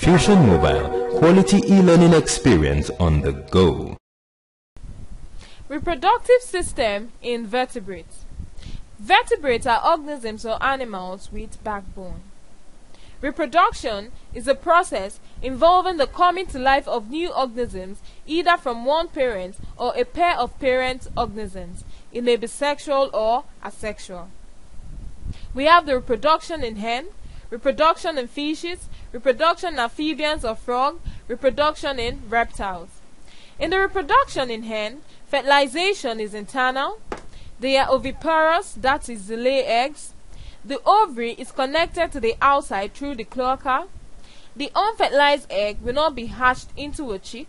Fusion Mobile, quality e-learning experience on the go. Reproductive system in vertebrates. Vertebrates are organisms or animals with backbone. Reproduction is a process involving the coming to life of new organisms either from one parent or a pair of parent organisms. It may be sexual or asexual. We have the reproduction in hen, reproduction in fishes, reproduction in amphibians or frog, reproduction in reptiles. In the reproduction in hen, fertilization is internal. They are oviparous, that is, they lay eggs. The ovary is connected to the outside through the cloaca. The unfertilized egg will not be hatched into a chick.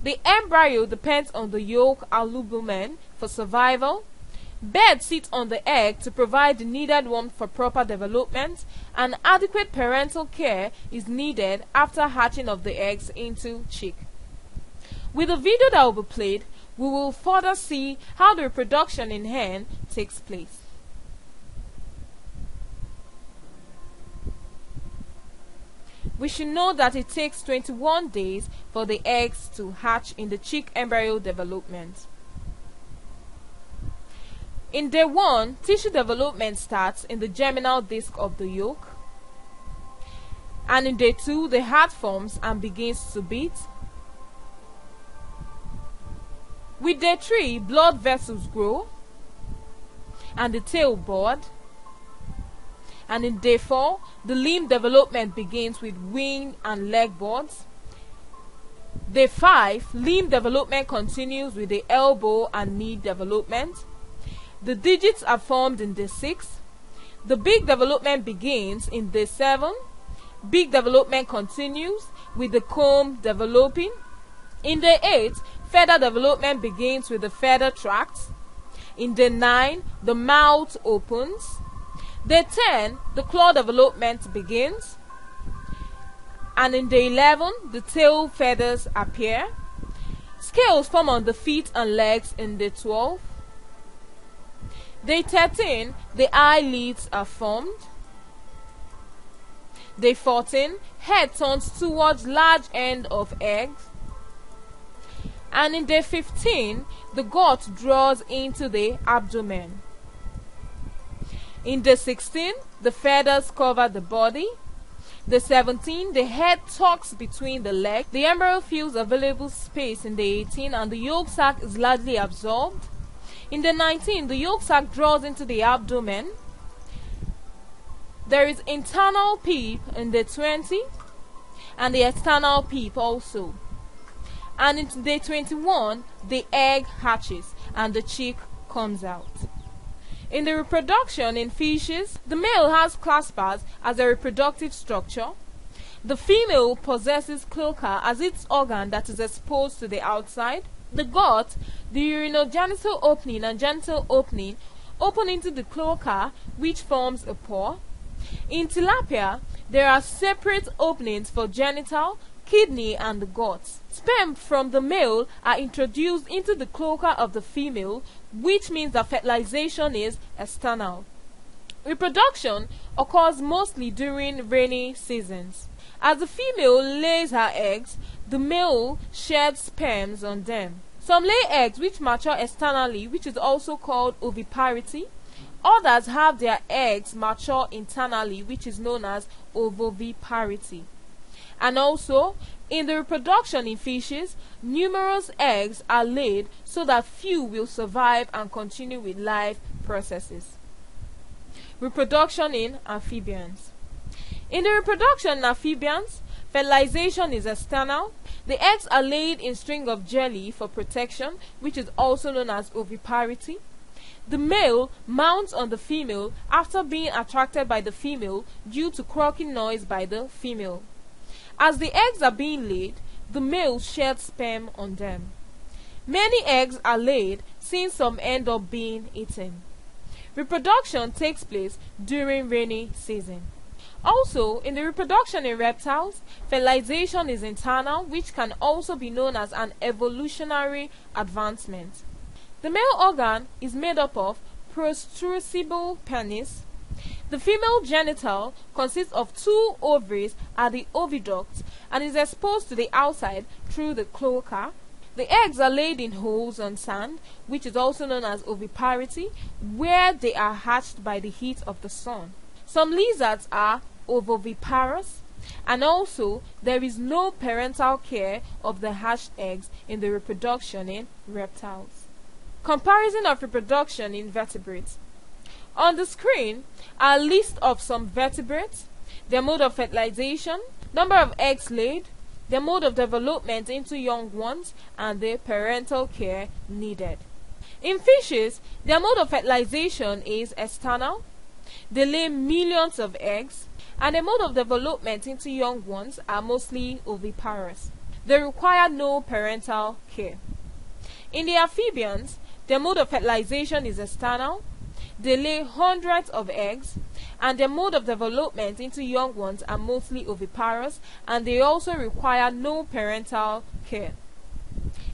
The embryo depends on the yolk albumen for survival. Birds sit on the egg to provide the needed warmth for proper development, and adequate parental care is needed after hatching of the eggs into chick. With the video that will be played, we will further see how the reproduction in hen takes place. We should know that it takes 21 days for the eggs to hatch in the chick embryo development. In day 1, tissue development starts in the germinal disc of the yolk, and in day 2, the heart forms and begins to beat. With day 3, blood vessels grow and the tail bud, and in day 4, the limb development begins with wing and leg buds. Day 5, limb development continues with the elbow and knee development. The digits are formed in day 6. The beak development begins in day 7. Beak development continues with the comb developing. In day 8, feather development begins with the feather tract. In day 9, the mouth opens. Day 10, the claw development begins. And in day 11, the tail feathers appear. Scales form on the feet and legs in day 12. Day 13, the eyelids are formed. Day 14, head turns towards large end of eggs. And in day 15, the gut draws into the abdomen. In day 16, the feathers cover the body. Day 17, the head tucks between the legs. The embryo fills available space in day 18, and the yolk sac is largely absorbed. In day 19, the yolk sac draws into the abdomen. There is internal peep in day 20, and the external peep also. And in day 21, the egg hatches and the chick comes out. In the reproduction in fishes, the male has claspers as a reproductive structure. The female possesses cloaca as its organ that is exposed to the outside. The gut, the urinogenital opening and genital opening open into the cloaca, which forms a pore. In tilapia, there are separate openings for genital, kidney and the guts. Sperm from the male are introduced into the cloaca of the female, which means that fertilization is external. Reproduction occurs mostly during rainy seasons. As the female lays her eggs, the male sheds sperms on them. Some lay eggs which mature externally, which is also called oviparity. Others have their eggs mature internally, which is known as ovoviparity. And also, in the reproduction in fishes, numerous eggs are laid so that few will survive and continue with life processes. Reproduction in amphibians. In the reproduction in amphibians, fertilization is external. The eggs are laid in string of jelly for protection, which is also known as oviparity. The male mounts on the female after being attracted by the female due to croaking noise by the female. As the eggs are being laid, the male sheds sperm on them. Many eggs are laid, since some end up being eaten. Reproduction takes place during rainy season. Also, in the reproduction in reptiles, fertilization is internal, which can also be known as an evolutionary advancement. The male organ is made up of protrusible penis. The female genital consists of 2 ovaries at the oviduct and is exposed to the outside through the cloaca. The eggs are laid in holes on sand, which is also known as oviparity, where they are hatched by the heat of the sun. Some lizards are ovoviparous, and also there is no parental care of the hatched eggs in the reproduction in reptiles. Comparison of reproduction in vertebrates. On the screen are a list of some vertebrates, their mode of fertilization, number of eggs laid, their mode of development into young ones, and their parental care needed. In fishes, their mode of fertilization is external. They lay millions of eggs, and their mode of development into young ones are mostly oviparous. They require no parental care. In the amphibians, their mode of fertilization is external. They lay hundreds of eggs, and their mode of development into young ones are mostly oviparous, and they also require no parental care.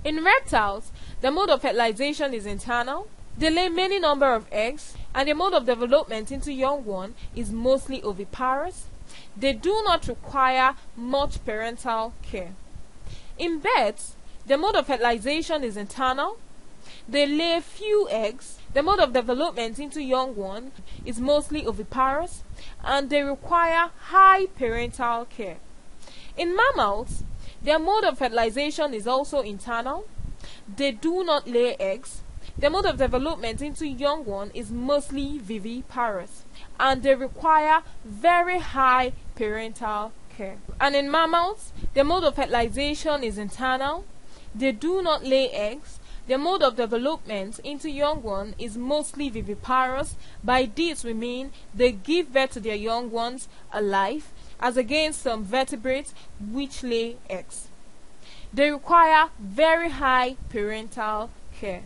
In reptiles, the mode of fertilization is internal. They lay many number of eggs, and their mode of development into young one is mostly oviparous. They do not require much parental care. In birds, the mode of fertilization is internal. They lay few eggs. The mode of development into young one is mostly oviparous, and they require high parental care. In mammals, their mode of fertilization is also internal. They do not lay eggs. Their mode of development into young one is mostly viviparous, and they require very high parental care. And in mammals, their mode of fertilization is internal. They do not lay eggs. Their mode of development into young one is mostly viviparous. By this we mean they give birth to their young ones alive, as against some vertebrates which lay eggs. They require very high parental care.